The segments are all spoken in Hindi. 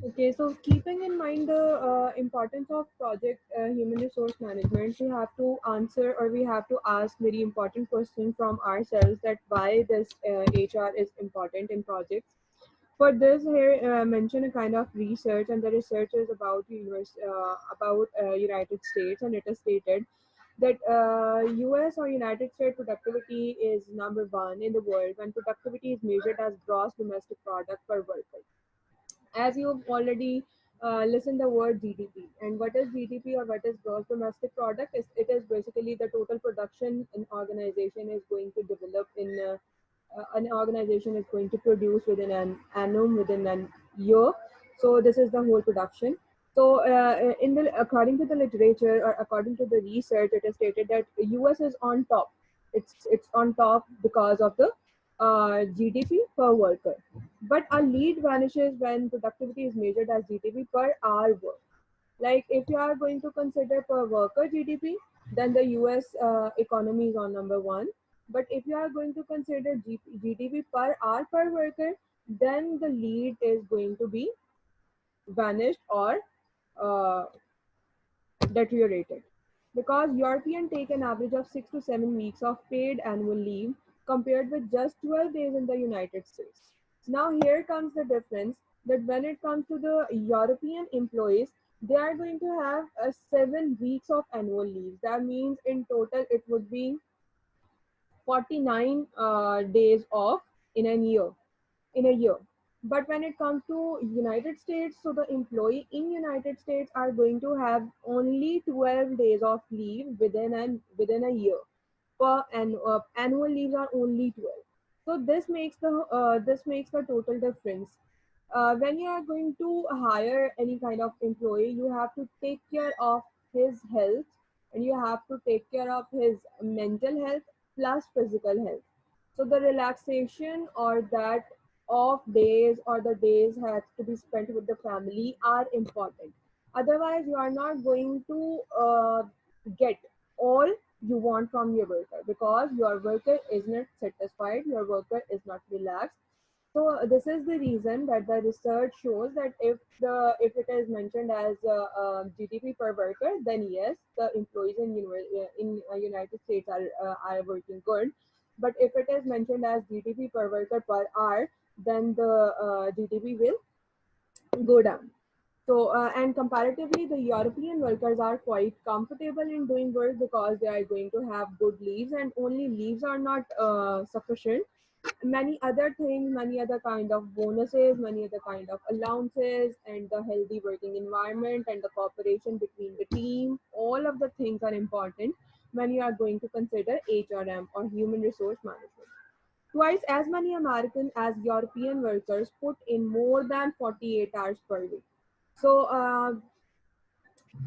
Okay, so keeping in mind the importance of project human resource management, we have to answer or we have to ask very important question from ourselves that why this HR is important in projects. For this, here mention a kind of research, and the research is about United States, and it is stated that US or United States productivity is number one in the world when productivity is measured as gross domestic product per worker. As you've already listened the word GDP, and what is GDP or what is gross domestic product? Is it is basically the total production an organization is going to develop in an organization is going to produce within an annum within an year. So this is the whole production. So in the according to the literature or according to the research, it is stated that US is on top. It's on top because of the GDP per worker. But our lead vanishes when productivity is measured as GDP per hour work. Like if you are going to consider per worker GDP, then the US economy is on number one. But if you are going to consider GDP per hour per worker, then the lead is going to be vanished or uh, deteriorated. Because European take an average of 6 to 7 weeks of paid annual leave compared with just 12 days in the United States. Now here comes the difference that when it comes to the European employees, they are going to have 7 weeks of annual leave. That means in total it would be 49 days off in a year in a year. But when it comes to United States, so the employee in United States are going to have only 12 days of leave within a year. And annual leaves are only 12. So this makes the total difference. When you are going to hire any kind of employee, you have to take care of his health, and you have to take care of his mental health plus physical health. So the relaxation or that off days or the days have to be spent with the family are important. Otherwise, you are not going to get all you want from your worker, because your worker is not satisfied, your worker is not relaxed. So this is the reason that the research shows that if it is mentioned as GDP per worker, then yes, the employees in United States are working good. But if it is mentioned as GDP per worker per hour, then the GDP will go down. So, and comparatively, the European workers are quite comfortable in doing work because they are going to have good leaves, and only leaves are not sufficient. Many other things, many other kind of bonuses, many other kind of allowances, and the healthy working environment and the cooperation between the team, all of the things are important when you are going to consider HRM or human resource management. Twice as many American as European workers put in more than 48 hours per week. So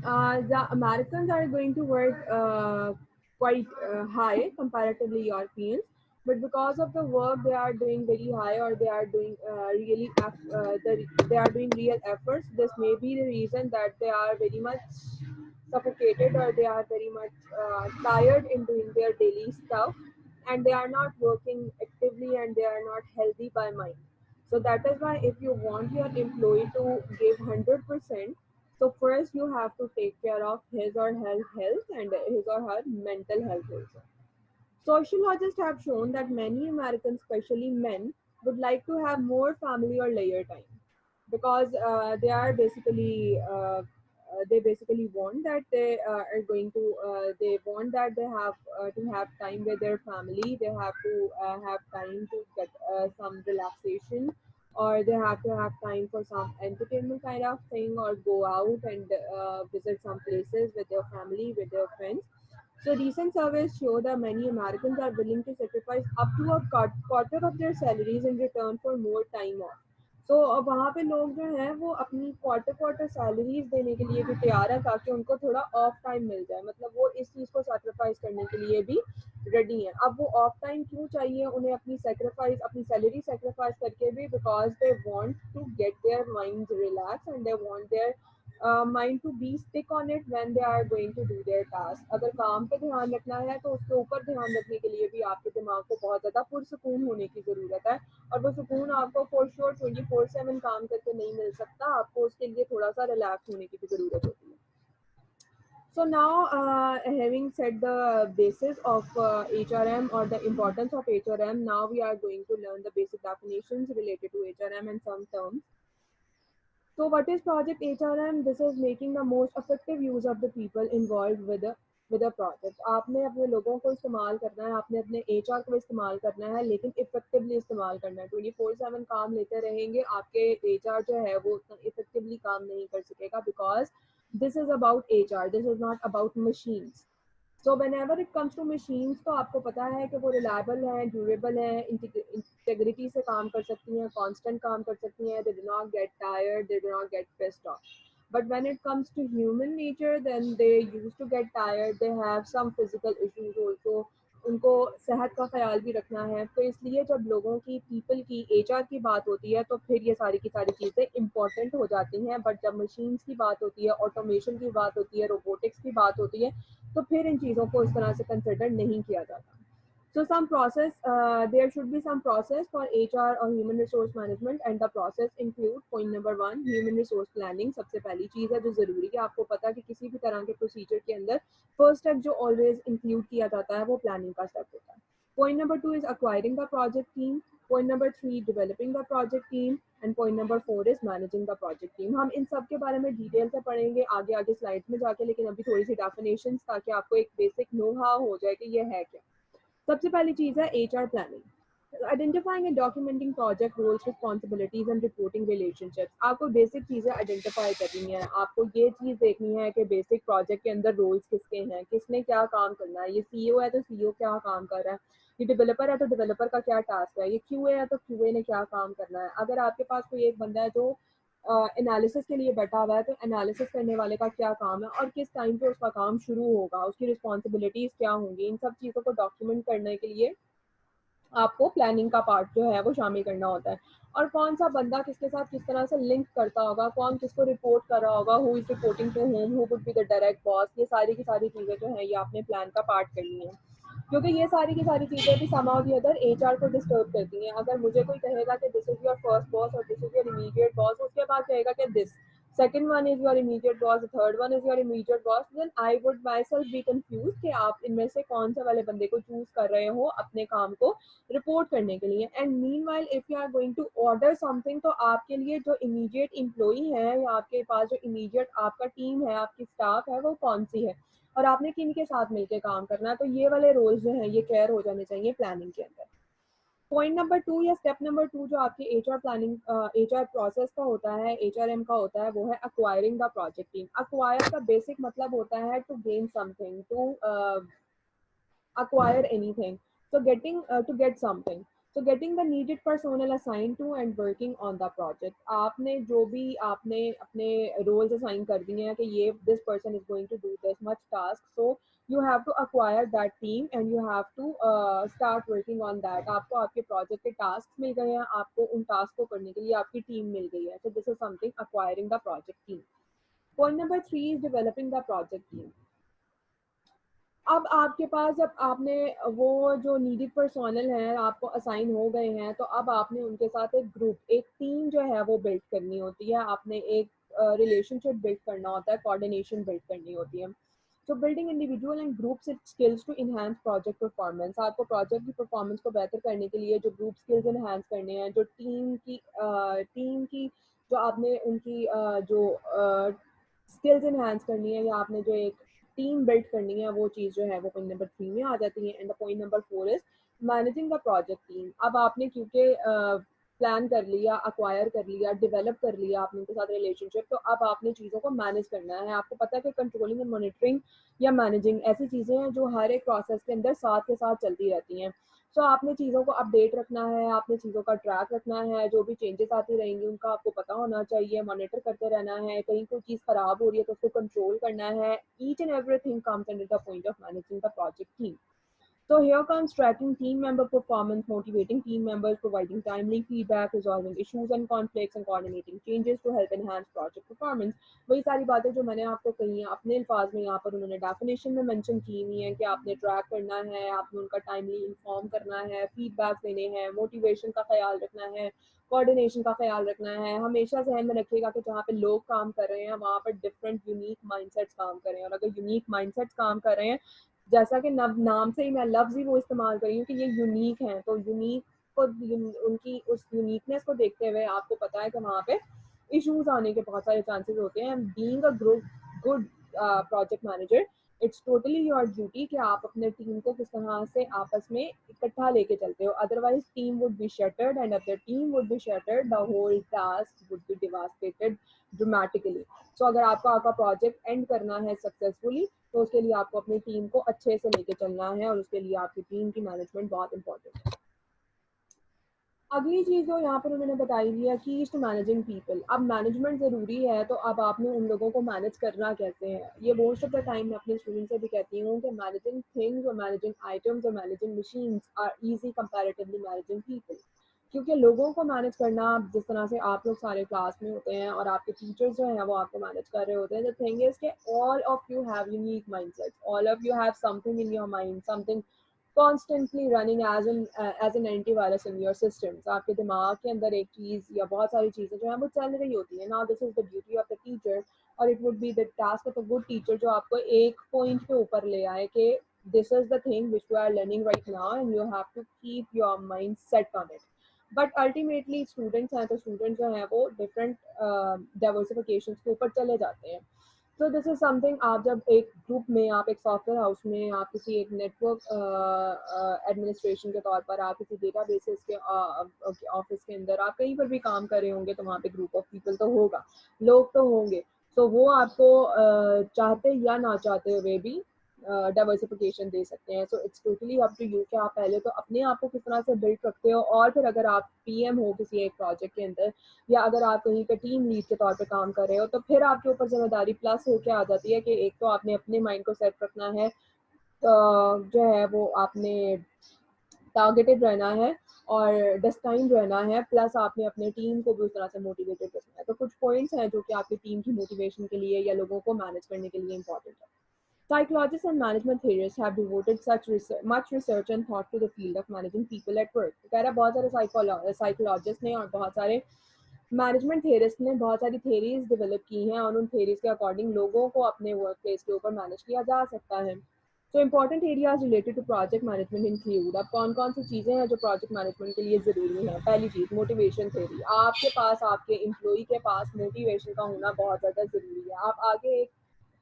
the Americans are going to work quite high comparatively Europeans, but because of the work they are doing very high, or they are doing they are doing real efforts. This may be the reason that they are very much suffocated, or they are very much tired in doing their daily stuff, and they are not working actively, and they are not healthy by mind. So that is why if you want your employee to give 100%, so first you have to take care of his or her health and his or her mental health also. Sociologists have shown that many Americans, especially men, would like to have more family or leisure time, because they basically want that they want that they have to have time with their family. They have to have time to get some relaxation, or they have to have time for some entertainment kind of thing, or go out and visit some places with their family, with their friends. So recent surveys show that many Americans are willing to sacrifice up to a quarter of their salaries in return for more time off. So वहाँ पे लोग जो हैं वो अपनी क्वार्टर सैलरीज देने के लिए भी तैयार है, ताकि उनको थोड़ा ऑफ टाइम मिल जाए, मतलब वो इस चीज़ को सैक्रिफाइस करने के लिए भी रेडी है. अब वो ऑफ टाइम क्यों चाहिए उन्हें, अपनी सैलरी सेक्रीफाइस करके भी, because they want to get their mind relax, and they want their mind to be stick on it when they are going to do their task. अगर काम पे ध्यान रखना है तो उसके ऊपर ध्यान रखने के लिए भी आपके दिमाग को बहुत ज़्यादा पुरसुकून होने की ज़रूरत है, और वो सुकून आपको फॉर श्योर 24/7 काम करके नहीं मिल सकता, आपको उसके लिए थोड़ा सा रिलैक्स होने की भी ज़रूरत होती है. So now, having said the basis of HRM or the importance of HRM, now we are going to learn the basic definitions related to HRM and some terms. So what is Project HRM? This is making the most effective use of the people involved with a project. आपने अपने लोगों को इस्तेमाल करना है, आपने अपने HR को इस्तेमाल करना है, लेकिन इफेक्टिवली इस्तेमाल करना है. 24/7 काम लेते रहेंगे, आपके HR जो है वो उतना इफेक्टिवली काम नहीं कर सकेगा, because this is about HR, this is not about machines. So whenever it comes to machines, तो आपको पता है कि वो reliable हैं, durable हैं, integrity से काम कर सकती हैं, constant काम कर सकती हैं, they do not get tired, they do not get pissed off. But when it comes to human nature, then they used to get tired, they have some physical issues also, उनको सेहत का ख्याल भी रखना है. तो इसलिए जब लोगों की पीपल की HR की बात होती है तो फिर ये सारी की सारी चीज़ें इंपॉर्टेंट हो जाती हैं. बट जब मशीन्स की बात होती है, ऑटोमेशन की बात होती है, रोबोटिक्स की बात होती है, तो फिर इन चीज़ों को इस तरह से कंसिडर नहीं किया जाता. So some process, there should be some process for HR or human resource management, and the process include point number 1 human resource planning. सबसे पहली चीज़ है जो ज़रूरी है, आपको पता है कि किसी भी तरह के प्रोसीजर के अंदर फर्स्ट स्टेप जो ऑलवेज इंक्लूड किया जाता है वो प्लानिंग का स्टेप होता है. Point number 2 is acquiring the project team. Point number 3 developing the project team, and point number 4 is managing the project team. हम इन सब के बारे में डिटेल से पढ़ेंगे आगे आगे स्लाइड्स में जाके, लेकिन अभी थोड़ी सी डेफिनेशंस ताकि आपको एक बेसिक नो हाउ हो जाए कि ये है क्या. सबसे पहली चीज़ है HR planning. Identifying and documenting project roles, responsibilities and reporting relationships. आपको बेसिक चीज़ें आइडेंटिफाई करनी है, आपको ये चीज़ देखनी है कि बेसिक प्रोजेक्ट के अंदर रोल्स किसके हैं, किसने क्या काम करना है. ये CEO है तो CEO क्या काम कर रहा है, ये डेवलपर है तो डेवलपर का क्या टास्क है, ये QA है तो QA ने क्या काम करना है. अगर आपके पास कोई एक बंदा है जो एनालिसिस के लिए बैठा हुआ है, तो एनालिसिस करने वाले का क्या काम है और किस टाइम पे उसका काम शुरू होगा, उसकी रिस्पॉन्सिबिलिटीज़ क्या होंगी, इन सब चीज़ों को डॉक्यूमेंट करने के लिए आपको प्लानिंग का पार्ट जो है वो शामिल करना होता है. और कौन सा बंदा किसके साथ किस तरह से लिंक करता होगा, कौन किसको रिपोर्ट कर रहा होगा, who is reporting to whom, who would be the direct boss, ये सारी की सारी चीज़ें जो है ये आपने प्लान का पार्ट करनी है. क्योंकि ये सारी की सारी चीज़ें भी सम और दी अदर HR को डिस्टर्ब करती हैं. अगर मुझे कोई कहेगा कि this is your first boss और this is your immediate boss, उसके बाद कहेगा कि this second one is your immediate boss, the third one is your immediate boss, then I would myself be confused कि आप इनमें से कौन से वाले बंदे को चूज कर रहे हो अपने काम को रिपोर्ट करने के लिए. And meanwhile if you are going to order something, तो आपके लिए जो इमीडिएट एम्प्लॉई है या आपके पास जो इमीडिएट आपका टीम है, आपकी स्टाफ है, वो कौन सी है और आपने किन के साथ मिलकर काम करना है. तो ये वाले रोल्स जो हैं ये क्लियर हो जाने चाहिए प्लानिंग के अंदर. पॉइंट नंबर 2 या स्टेप नंबर 2 जो आपके HR प्लानिंग HR प्रोसेस का होता है, HRM का होता है, वो है acquiring the project team. Acquire का बेसिक मतलब होता है to gain something, to acquire anything. So to get something. So getting the needed personnel assigned to and working on the project. आपने जो भी आपने अपने roles assign कर दिए हैं कि ये this person is going to do this much task. So you have to acquire that team and you have to start working on that. आपको आपके project के tasks मिल गए हैं, आपको उन tasks को करने के लिए आपकी team मिल गई है. So this is something acquiring the project team. Point number 3 is developing the project team. अब आपके पास जब आपने वो जो नीडेड पर्सोनल हैं आपको असाइन हो गए हैं, तो अब आपने उनके साथ एक ग्रुप, एक टीम जो है वो बिल्ड करनी होती है. आपने एक रिलेशनशिप बिल्ड करना होता है, कोऑर्डिनेशन बिल्ड करनी होती है. तो building individual and group skills to enhance project performance. आपको प्रोजेक्ट की परफॉर्मेंस को बेहतर करने के लिए जो ग्रुप स्किल्स इनहांस करने हैं, जो टीम की जो आपने उनकी जो स्किल्स इनहांस करनी है या आपने जो एक टीम बिल्ड करनी है, वो चीज़ जो है वो पॉइंट नंबर 3 में आ जाती है. And point number 4 is managing the project team. अब आपने क्योंकि प्लान कर लिया, अक्वायर कर लिया, डेवलप कर लिया आपने उनके साथ रिलेशनशिप, तो अब आपने चीज़ों को मैनेज करना है. आपको पता है कि कंट्रोलिंग एंड मॉनिटरिंग या मैनेजिंग ऐसी चीज़ें हैं जो हर एक प्रोसेस के अंदर साथ के साथ चलती रहती हैं. सो आपने चीज़ों को अपडेट रखना है, आपने चीज़ों का ट्रैक रखना है, जो भी चेंजेस आती रहेंगी उनका आपको पता होना चाहिए, मॉनिटर करते रहना है. कहीं कोई चीज़ ख़राब हो रही है तो उसको कंट्रोल करना है. Each and everything comes under the point of managing the project team. So here comes tracking team member performance, motivating team members, providing timely feedback, resolving issues and conflicts, and coordinating changes to help enhance project performance. वही सारी बातें जो मैंने आपको कही हैं अपने अल्फाज में यहाँ पर उन्होंने डेफिनेशन में मेंशन की हुई हैं कि आपने ट्रैक करना है, आपने उनका टाइमली इन्फॉर्म करना है, फीडबैक देने हैं, मोटिवेशन का ख्याल रखना है, कोऑर्डिनेशन का ख्याल रखना है। हमेशा जहन में रखिएगा कि जहाँ पे लोग काम कर रहे हैं वहाँ पर डिफरेंट यूनिक माइंडसेट्स काम कर रहे हैं, और अगर यूनिक माइंडसेट्स काम कर रहे हैं, जैसा कि नाम से ही मैं लफ्ज़ ही वो इस्तेमाल कर रही हूँ कि ये यूनिक हैं, तो यूनिक को उनकी उस यूनिकनेस को देखते हुए आपको पता है कि वहाँ पे इश्यूज आने के बहुत सारे चांसेस होते हैं। Being a good project manager, it's totally your duty कि आप अपने टीम को किस तरह से आपस में इकट्ठा लेके चलते हो, otherwise team would be shattered, and if the team would be shattered the whole task would be devastated dramatically. So अगर आपका प्रोजेक्ट एंड करना है सक्सेसफुली, तो उसके लिए आपको अपनी टीम को अच्छे से लेके चलना है, और उसके लिए आपकी टीम की मैनेजमेंट बहुत इंपॉर्टेंट है। अगली चीज़ जो यहाँ पर उन्होंने बताई हुई है कीज टू मैनेजिंग पीपल। अब मैनेजमेंट ज़रूरी है, तो अब आपने उन लोगों को मैनेज करना कैसे है। ये मोस्ट ऑफ द टाइम मैं अपने स्टूडेंट से भी कहती हूँ कि मैनेजिंग थिंग्स और मैनेजिंग आइटम्स और managing machines are easy comparatively managing people. क्योंकि लोगों को मैनेज करना, जिस तरह से आप लोग सारे क्लास में होते हैं और आपके टीचर्स जो हैं वो आपको मैनेज कर रहे होते हैं, द थिंग इज कि all of you have unique mindset, all of you have something in your mind, something constantly running as an antivirus in your systems। आपके दिमाग के अंदर एक चीज़ या बहुत सारी चीज़ें जो हैं वो चल रही होती हैं। Now this is the duty of the teacher, और it would be the task of a good teacher जो आपको एक पॉइंट पे ऊपर ले आए कि this is the thing which you are learning right now and you have to keep your mind set on it। But ultimately students हैं, तो स्टूडेंट्स जो हैं वो डिफरेंट डाइवर्सिफिकेशन के ऊपर चले जाते हैं। तो दिस इज समथिंग, आप जब एक ग्रुप में, आप एक सॉफ्टवेयर हाउस में, आप किसी एक नेटवर्क एडमिनिस्ट्रेशन के तौर पर, आप किसी डेटा बेसिस के ऑफिस के अंदर, आप कहीं पर भी काम कर रहे होंगे, तो वहाँ पे ग्रुप ऑफ पीपल तो होगा, लोग तो होंगे। तो वो आपको चाहते या ना चाहते हुए भी डाइवर्सिफिकेशन दे सकते हैं। So it's totally up to you कि आप पहले तो अपने आप को किस तरह से बिल्ड रखते हो, और फिर अगर आप पीएम हो किसी एक प्रोजेक्ट के अंदर, या अगर आप कहीं पे टीम लीड के तौर पे काम कर रहे हो, तो फिर आपके ऊपर जिम्मेदारी प्लस होके आ जाती है कि एक तो आपने अपने माइंड को सेट रखना है, जो है वो आपने टारगेटेड रहना है और डेस्टाइंड रहना है, प्लस आपने अपने टीम को भी उस तरह से मोटिवेटेड रखना है। तो कुछ पॉइंट्स हैं जो कि आपकी टीम की मोटिवेशन के लिए या लोगों को मैनेज करने के लिए इंपॉर्टेंट है। Psychologists and management theorists have devoted much research and thought to the field of managing people at work। कह रहा है बहुत सारे साइकोलॉजिस्ट ने और बहुत सारे मैनेजमेंट थियरिस्ट ने बहुत सारी थियरीज डेवलप की हैं, और उन थियरीज के अकॉर्डिंग लोगों को अपने वर्क प्लेस के ऊपर मैनेज किया जा सकता है। तो important areas related to project management include, अब कौन कौन सी चीज़ें हैं जो प्रोजेक्ट मैनेजमेंट के लिए ज़रूरी है। पहली चीज़ मोटिवेशन थ्योरी, आपके पास, आपके एम्प्लॉई के पास मोटिवेशन का होना बहुत ज़्यादा ज़रूरी है। आप आगे एक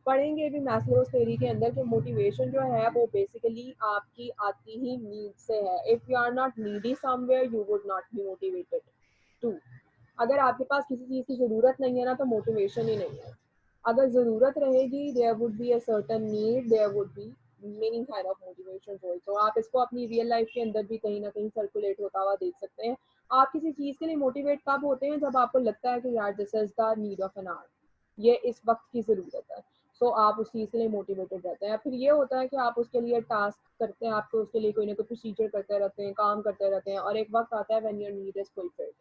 पढ़ेंगे भी मैस्लोज थ्योरी के अंदर कि मोटिवेशन जो है वो बेसिकली आपकी आती ही नीड से है। If you are not needy somewhere you would not be motivated to. अगर आपके पास किसी चीज़ की ज़रूरत नहीं है ना, तो मोटिवेशन ही नहीं है। अगर ज़रूरत रहेगी, there would be a certain need, there would be many kind of motivation also. आप इसको अपनी रियल लाइफ के अंदर भी कहीं ना कहीं सर्कुलेट होता हुआ देख सकते हैं। आप किसी चीज़ के लिए मोटिवेट कब होते हैं, जब आपको लगता है कि यार this is the need of an hour, ये इस वक्त की ज़रूरत है। सो आप उस चीज़ के लिए मोटिवेटेड रहते हैं। फिर ये होता है कि आप उसके लिए टास्क करते हैं, आपको उसके लिए कोई ना कोई प्रोसीजर करते रहते हैं, काम करते रहते हैं, और एक वक्त आता है when your need is fulfilled.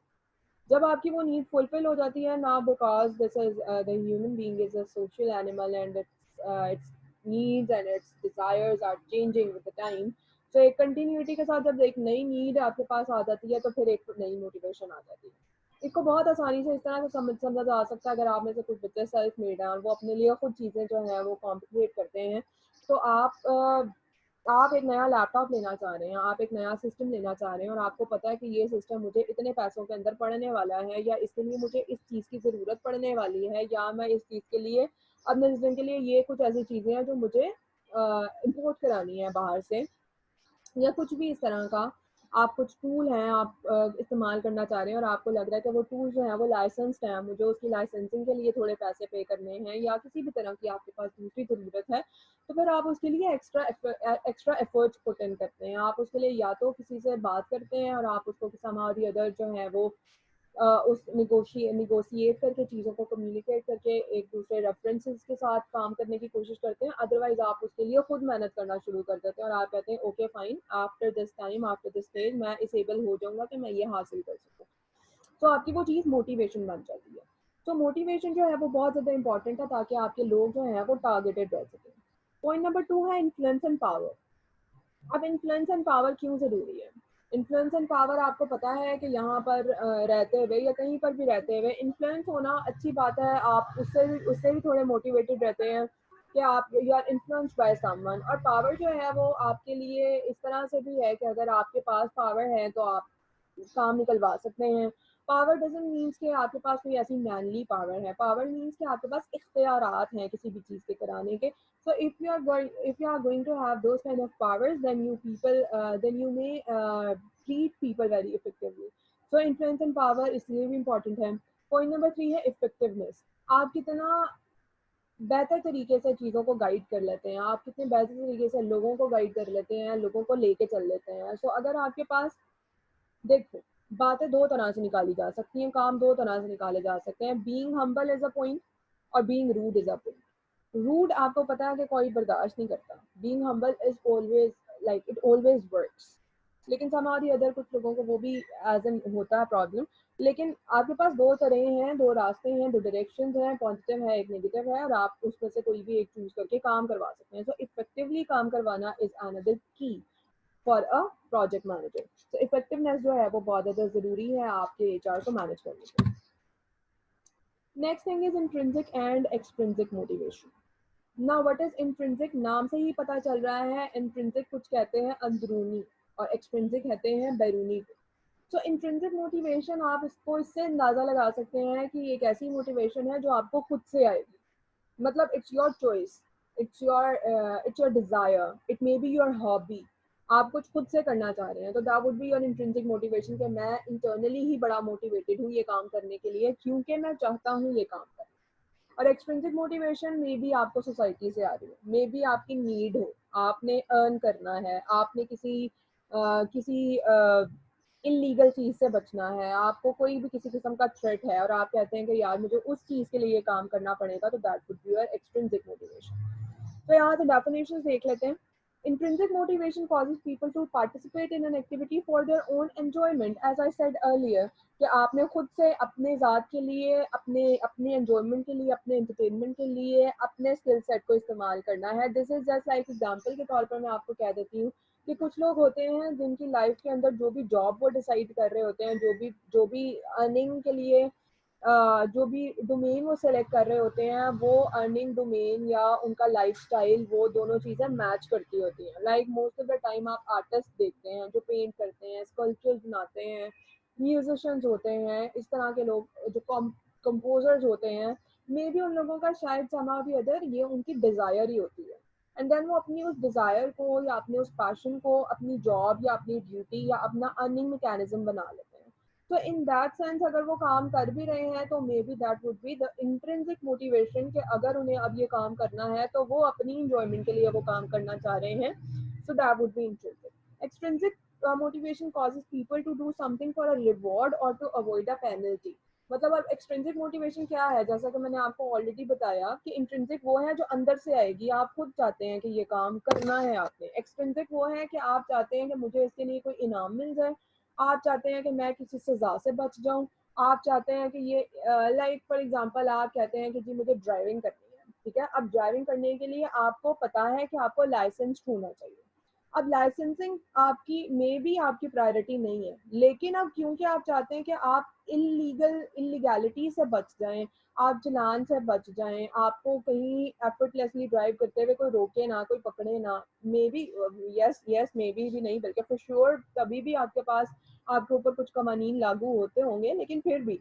जब आपकी वो नीड फुलफिल हो जाती है ना, because this is the human being is a social animal and its needs and its desires are changing with the time. तो एक कंटिन्यूटी के साथ जब एक नई नीड आपके पास आ जाती है, तो फिर एक नई मोटिवेशन आ जाती है। इसको बहुत आसानी से इस तरह से समझा जा सकता है, अगर आप में से कुछ बच्चे सेल्फ मेड हैं और वो अपने लिए खुद चीज़ें जो हैं वो कॉम्प्लिकेट करते हैं, तो आप एक नया लैपटॉप लेना चाह रहे हैं, आप एक नया सिस्टम लेना चाह रहे हैं, और आपको पता है कि ये सिस्टम मुझे इतने पैसों के अंदर पड़ने वाला है, या इसके लिए मुझे इस चीज़ की ज़रूरत पड़ने वाली है, या मैं इस चीज़ के लिए अपने सिस्टम के लिए ये कुछ ऐसी चीज़ें हैं जो मुझे इंपोर्ट करानी है बाहर से, या कुछ भी इस तरह का। आप कुछ टूल हैं आप इस्तेमाल करना चाह रहे हैं, और आपको लग रहा है कि वो टूल जो है वो लाइसेंस्ड है, मुझे उसकी लाइसेंसिंग के लिए थोड़े पैसे पे करने हैं, या किसी भी तरह की आपके पास दूसरी ज़रूरत है, तो फिर आप उसके लिए एक्स्ट्रा एफर्ट्स पुट इन करते हैं। आप उसके लिए या तो किसी से बात करते हैं और आप उसको somehow or the other जो है वो उस निगोशिएट करके चीज़ों को कम्युनिकेट करके एक दूसरे रेफरेंसेस के साथ काम करने की कोशिश करते हैं। अदरवाइज आप उसके लिए खुद मेहनत करना शुरू कर देते हैं और आप कहते हैं okay fine, after this time, after this stage मैं इस एबल हो जाऊंगा कि मैं ये हासिल कर सकूँ। तो आपकी वो चीज़ मोटिवेशन बन जाती है। तो मोटिवेशन जो है वो बहुत ज़्यादा इंपॉर्टेंट है ताकि आपके लोग जो हैं वो टारगेटेड रह सकें। पॉइंट नंबर 2 है इन्फ्लुएंस एंड पावर। अब इन्फ्लुएंस एंड पावर क्यों ज़रूरी है? इन्फ्लुएंस एंड पावर आपको पता है कि यहाँ पर रहते हुए या कहीं पर भी रहते हुए इन्फ्लुएंस होना अच्छी बात है, आप उससे भी थोड़े मोटिवेटेड रहते हैं कि आप you are influenced by someone. और पावर जो है वो आपके लिए इस तरह से भी है कि अगर आपके पास पावर है तो आप काम निकलवा सकते हैं। पावर डजंट मीन्स कि आपके पास कोई ऐसी मैनली पावर है, पावर मीन्स कि आपके पास इख्तियारात हैं किसी भी चीज़ के कराने के। So if you are going to have those kind of powers, then you may treat people very effectively. So influence and power इसलिए भी important है। Point number 3 है effectiveness। आप कितना बेहतर तरीके से चीज़ों को गाइड कर लेते हैं, आप कितने बेहतर तरीके से लोगों को गाइड कर लेते हैं, लोगों को लेके चल लेते हैं। सो अगर आपके पास, देखो, बातें दो तरह से निकाली जा सकती हैं, काम दो तरह से निकाले जा सकते हैं। Being humble is a point और being rude is a point. Rude आपको पता है कि कोई बर्दाश्त नहीं करता, being humble is always like it always works. लेकिन समाधि अदर कुछ लोगों को वो भी एज एन होता है प्रॉब्लम। लेकिन आपके पास दो तरह हैं, दो रास्ते हैं, दो डायरेक्शंस हैं, पॉजिटिव है एक नेगेटिव है, और आप उसमें से कोई भी एक चूज करके काम करवा सकते हैं। सो इफेक्टिवली काम करवाना इज अनदर की फॉर अ प्रोजेक्ट मैनेजर। तो इफेक्टिवनेस जो है वो बहुत ज़्यादा ज़रूरी है आपके एचआर को मैनेज करने के लिए। Next thing is intrinsic and extrinsic motivation. Now what is intrinsic? नाम से ही पता चल रहा है, इंट्रिंसिक कुछ कहते हैं अंदरूनी और एक्सट्रिंसिक कहते हैं बैरूनी। तो इंट्रिंसिक मोटिवेशन आप इसको इससे अंदाज़ा लगा सकते हैं कि एक ऐसी मोटिवेशन है जो आपको खुद से आएगी। मतलब it's your choice, it's your desire, it may be your hobby. आप कुछ खुद से करना चाह रहे हैं तो that would be your intrinsic motivation कि मैं इंटरनली ही बड़ा मोटिवेटेड हूँ ये काम करने के लिए क्योंकि मैं चाहता हूँ ये काम करना। और एक्सट्रिंसिक मोटिवेशन मे बी आपको सोसाइटी से आ रही है, मे बी आपकी नीड हो, आपने अर्न करना है, आपने किसी इलीगल चीज से बचना है, आपको कोई भी किसी किस्म का थ्रेट है और आप कहते हैं कि यार मुझे उस चीज के लिए काम करना पड़ेगा, तो that would be your extrinsic motivation. तो यहाँ से डेफिनेशन देख लेते हैं। Intrinsic motivation causes people to participate in an activity for their own enjoyment, as I said earlier, कि आपने खुद से अपने ज़ात के लिए, अपने अपने एंजॉयमेंट के लिए, अपने एंटरटेनमेंट के लिए अपने स्किल सेट को इस्तेमाल करना है। This is just like example के तौर पर मैं आपको कह देती हूँ कि कुछ लोग होते हैं जिनकी लाइफ के अंदर जो भी जॉब वो डिसाइड कर रहे होते हैं, जो भी अर्निंग के लिए जो भी डोमेन वो सेलेक्ट कर रहे होते हैं, वो अर्निंग डोमेन या उनका लाइफस्टाइल, वो दोनों चीज़ें मैच करती होती हैं। Like most of the time आप आर्टिस्ट देखते हैं जो पेंट करते हैं, स्कल्पचर्स बनाते हैं, म्यूजिशियंस होते हैं, इस तरह के लोग जो कंपोजर्स होते हैं, मे बी उन लोगों का शायद समा भी अदर ये उनकी डिज़ायर ही होती है। एंड देन वो अपनी उस डिज़ायर को या अपने उस पैशन को अपनी जॉब या अपनी ड्यूटी या अपना अर्निंग मैकेनिज्म बना लेते हैं। तो इन दैट सेंस अगर वो काम कर भी रहे हैं तो may be that would be the intrinsic motivation कि अगर उन्हें अब ये काम करना है तो वो अपनी इंजॉयमेंट के लिए वो काम करना चाह रहे हैं। So that would B intrinsic. Extrinsic motivation causes people to do something for a reward or to avoid a penalty। मतलब अब एक्सट्रिंसिक मोटिवेशन क्या है, जैसा कि मैंने आपको ऑलरेडी बताया कि इंट्रिंसिक वो है जो अंदर से आएगी, आप खुद चाहते हैं कि ये काम करना है आपने। एक्सट्रिंसिक वो है कि आप चाहते हैं कि मुझे इसके लिए कोई इनाम मिल जाए, आप चाहते हैं कि मैं किसी सजा से बच जाऊं, आप चाहते हैं कि ये लाइक फॉर एग्जांपल आप कहते हैं कि जी मुझे ड्राइविंग करनी है, ठीक है। अब ड्राइविंग करने के लिए आपको पता है कि आपको लाइसेंस होना चाहिए। अब लाइसेंसिंग आपकी मे बी आपकी प्रायोरिटी नहीं है, लेकिन अब क्योंकि आप चाहते हैं कि आप इलीगैलिटी से बच जाएं, आप चलान से बच जाएं, आपको कहीं एफर्टलेसली ड्राइव करते हुए कोई रोके ना, कोई पकड़े ना, may be, yes yes may be भी नहीं बल्कि फॉर श्योर तभी भी आपके पास आपके ऊपर कुछ कवानीन लागू होते होंगे, लेकिन फिर भी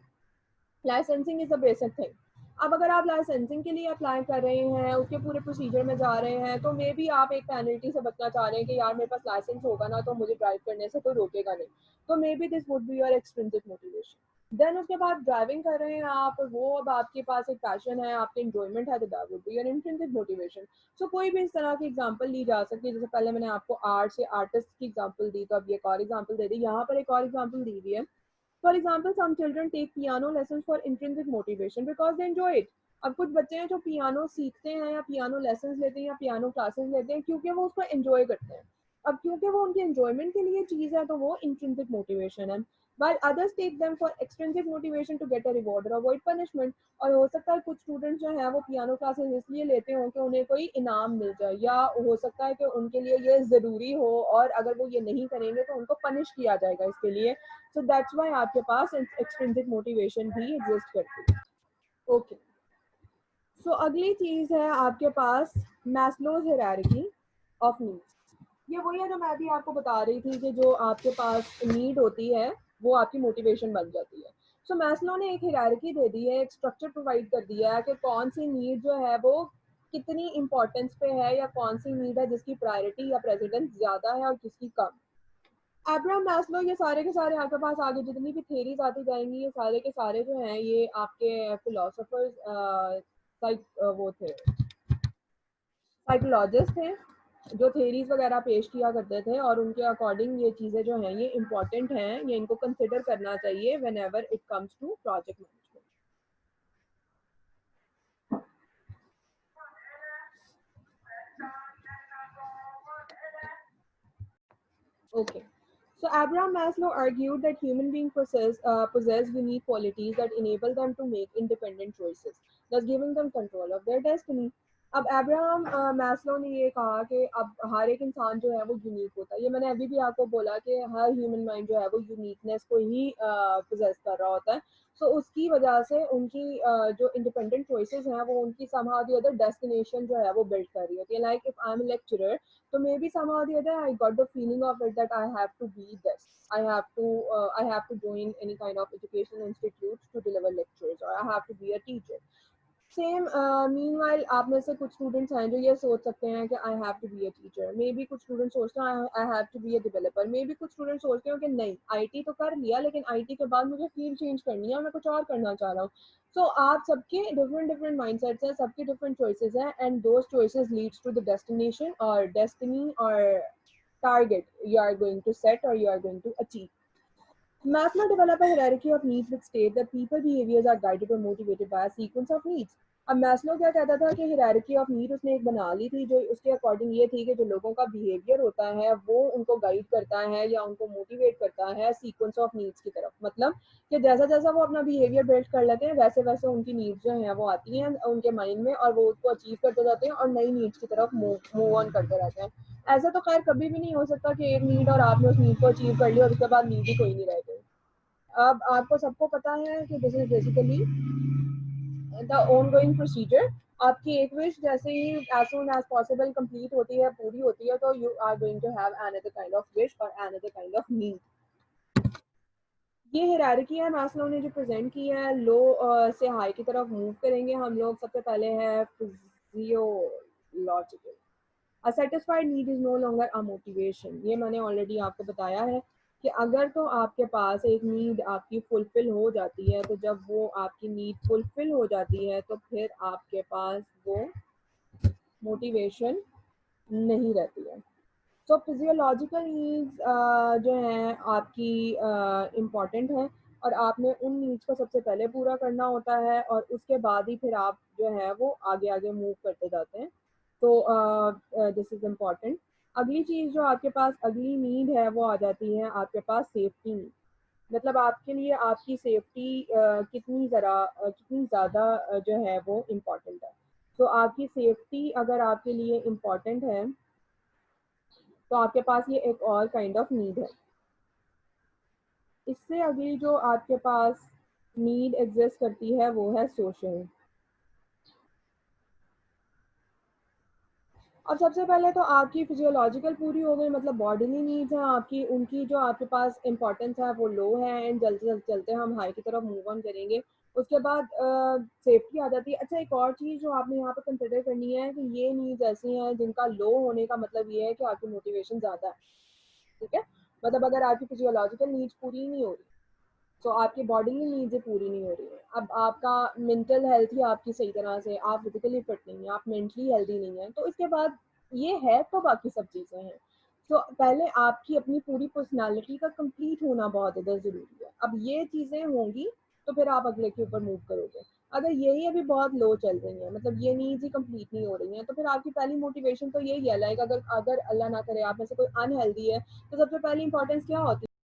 licensing is a basic thing. अब अगर आप लाइसेंसिंग के लिए अप्लाई कर रहे हैं, उसके पूरे प्रोसीजर में जा रहे हैं, तो मे बी आप एक पेनल्टी से बचना चाह रहे हैं कि यार मेरे पास लाइसेंस होगा ना तो मुझे ड्राइव करने से कोई रोकेगा नहीं। तो maybe this would be your extrinsic motivation. Then उसके बाद ड्राइविंग कर रहे हैं आप, वो अब आपके पास एक पैशन है, आपकी इंजॉयमेंट है, तो that would be your intrinsic motivation. So कोई भी इस तरह की एग्जांपल ली जा सकती है। जैसे पहले मैंने आपको आर्ट से आर्टिस्ट की एग्जांपल दी, तो अब ये एक और एग्जांपल दे दी। यहाँ पर एक और एग्जांपल दी हुई है for example some children take piano lesson for intrinsic motivation because they enjoy it. अब कुछ बच्चे हैं जो पियानो सीखते हैं या पियानो लेसन लेते हैं या पियानो क्लासेस लेते हैं क्योंकि वो उसको एंजॉय करते हैं। अब क्योंकि वो उनके एंजॉयमेंट के लिए चीज़ है तो वो इंट्रिंसिक मोटिवेशन है। while others take them for extrinsic motivation to get a reward or avoid punishment। और हो सकता है कुछ स्टूडेंट्स जो है वो पियानो क्लासेस इसलिए लेते हो कि उन्हें कोई इनाम मिल जाए, या हो सकता है कि उनके लिए ये ज़रूरी हो और अगर वो ये नहीं करेंगे तो उनको पनिश किया जाएगा इसके लिए। सो दैट्स वाई आपके पास एक्सट्रिंसिक मोटिवेशन भी एग्जिस्ट करती है। ओके, सो अगली चीज़ है आपके पास मैस्लोज हायरार्की ऑफ नीड्स। ये वही है जो मैं भी आपको बता रही थी कि जो आपके पास नीड होती है वो आपकी मोटिवेशन बन जाती है। सो मैस्लो ने एक हायरार्की दे दी है, एक स्ट्रक्चर प्रोवाइड कर दिया है कि कौन सी नीड जो है वो कितनी इंपॉर्टेंस पे है, या कौन सी नीड है जिसकी प्रायोरिटी या प्रेसिडेंस ज़्यादा है और किसकी कम। अब्राहम मैस्लो, ये सारे के सारे आपके पास आगे जितनी भी थेरीज आती जाएंगी ये सारे के सारे जो हैं ये आपके फिलोसोफर्स वो थे, साइकोलॉजिस्ट थे जो थेरीज वगैरह पेश किया करते थे, और उनके अकॉर्डिंग ये चीज़ें जो हैं ये इंपॉर्टेंट हैं, ये इनको कंसिडर करना चाहिए whenever it comes to project management. Okay. So Abraham Maslow argued that human beings possess unique qualities that enable them to make independent choices, thus giving them control of their destiny. अब एब्राहम मैस्लो ने ये कहा कि अब हर एक इंसान जो है वो यूनिक होता है। ये मैंने अभी भी आपको बोला कि हर ह्यूमन माइंड जो है वो यूनिकनेस को ही पोजेस कर रहा होता है। सो उसकी वजह से उनकी जो इंडिपेंडेंट चॉइसेस हैं वो उनकी somehow the other डेस्टिनेशन जो है वो बिल्ड कर रही होती है। Like if I am a lecturer, so maybe somehow or the other I got the feeling of it that I have to be this. I have to join any kind of educational institute to deliver lectures, or I have to be a teacher. Same meanwhile आप में से कुछ स्टूडेंट्स हैं जो ये सोच सकते हैं कि I have to be a teacher, maybe कुछ स्टूडेंट्स सोचते हैं I have to be a developer, maybe कुछ स्टूडेंट्स सोचते हो कि नहीं आईटी तो कर लिया लेकिन आईटी के बाद मुझे फील्ड चेंज करनी है, मैं कुछ और करना चाह रहा हूँ। सो आप सबके डिफरेंट डिफरेंट माइंडसेट्स हैं, सबके डिफरेंट चॉइसेस हैं, and those choices leads to the destination और डेस्टिनी और target you are going to set or you are going to achieve. Maslow developed a hierarchy of needs which state that people behaviors are guided or motivated by a sequence of needs. अब मैस्लो क्या कहता था कि हिरारकी ऑफ नीड उसने एक बना ली थी जो उसके अकॉर्डिंग ये थी कि जो लोगों का बिहेवियर होता है वो उनको गाइड करता है या उनको मोटिवेट करता है सीक्वेंस ऑफ नीड्स की तरफ। मतलब कि जैसा जैसा वो अपना बिहेवियर बिल्ड कर लेते हैं वैसे वैसे उनकी नीड्स जो हैं वो आती हैं उनके माइंड में और वो उसको अचीव करते जाते हैं और नई नीड्स की तरफ मूव ऑन करते रहते हैं। ऐसा तो खैर कभी भी नहीं हो सकता कि एक नीड और आपने उस नीड को अचीव कर लिया और उसके बाद नीड ही कोई नहीं रह गई। अब आपको सबको पता है कि this is basically the ongoing procedure. आपकी एक विश जैसे ही as soon as possible complete होती है, पूरी होती है, तो you are going to have another kind of wish और अनदर काइंड ऑफ नीड। ये हायरार्की है मैस्लो ने जो प्रेजेंट की है, लो से हाई की तरफ मूव करेंगे हम लोग। सबसे पहले है physiological. A satisfied need is no longer a motivation. ये मैंने ऑलरेडी आपको बताया है कि अगर तो आपके पास एक नीड आपकी फुलफिल हो जाती है, तो जब वो आपकी नीड फुलफिल हो जाती है तो फिर आपके पास वो मोटिवेशन नहीं रहती है। सो फिजियोलॉजिकल नीड्स जो हैं आपकी इम्पॉर्टेंट हैं और आपने उन नीड्स को सबसे पहले पूरा करना होता है और उसके बाद ही फिर आप जो है वो आगे आगे मूव करते जाते हैं। तो दिस इज़ इम्पॉर्टेंट। अगली चीज़ जो आपके पास अगली नीड है वो आ जाती है आपके पास सेफ्टी नीड। मतलब आपके लिए आपकी सेफ्टी कितनी ज़्यादा जो है वो इम्पॉर्टेंट है। तो आपकी सेफ्टी अगर आपके लिए इम्पॉर्टेंट है तो आपके पास ये एक और काइंड ऑफ नीड है। इससे अगली जो आपके पास नीड एग्जिस्ट करती है वो है सोशल। अब सबसे पहले तो आपकी फिजियोलॉजिकल पूरी हो गई, मतलब बॉडीली नीड्स हैं आपकी, उनकी जो आपके पास इंपॉर्टेंस है वो लो है, एंड जल्दी जल्दी चलते हम हाई की तरफ मूव ऑन करेंगे। उसके बाद सेफ्टी आ जाती है। अच्छा, एक और चीज़ जो आपने यहाँ पर कंसिडर करनी है कि ये नीड्स ऐसी हैं जिनका लो होने का मतलब ये है कि आपकी मोटिवेशन ज़्यादा है। ठीक है, मतलब अगर आपकी फिजियोलॉजिकल नीड्स पूरी नहीं हो रही तो आपकी बॉडीली नीड्स पूरी नहीं हो रही है। अब आपका मेंटल हेल्थ ही आपकी सही तरह से, आप फिजिकली फिट नहीं है, आप मेंटली हेल्दी नहीं है, तो इसके बाद ये है तो बाकी सब चीज़ें हैं। तो पहले आपकी अपनी पूरी पर्सनालिटी का कंप्लीट होना बहुत ज़्यादा ज़रूरी है। अब ये चीज़ें होंगी तो फिर आप अगले के ऊपर मूव करोगे। अगर यही अभी बहुत लो चल रही हैं, मतलब ये नीड्स ही कंप्लीट नहीं हो रही हैं, तो फिर आपकी पहली मोटिवेशन तो यही है, लाइक अगर अगर अल्लाह ना करे आप में से कोई अनहेल्दी है, तो सबसे पहली इंपॉर्टेंस क्या होती है?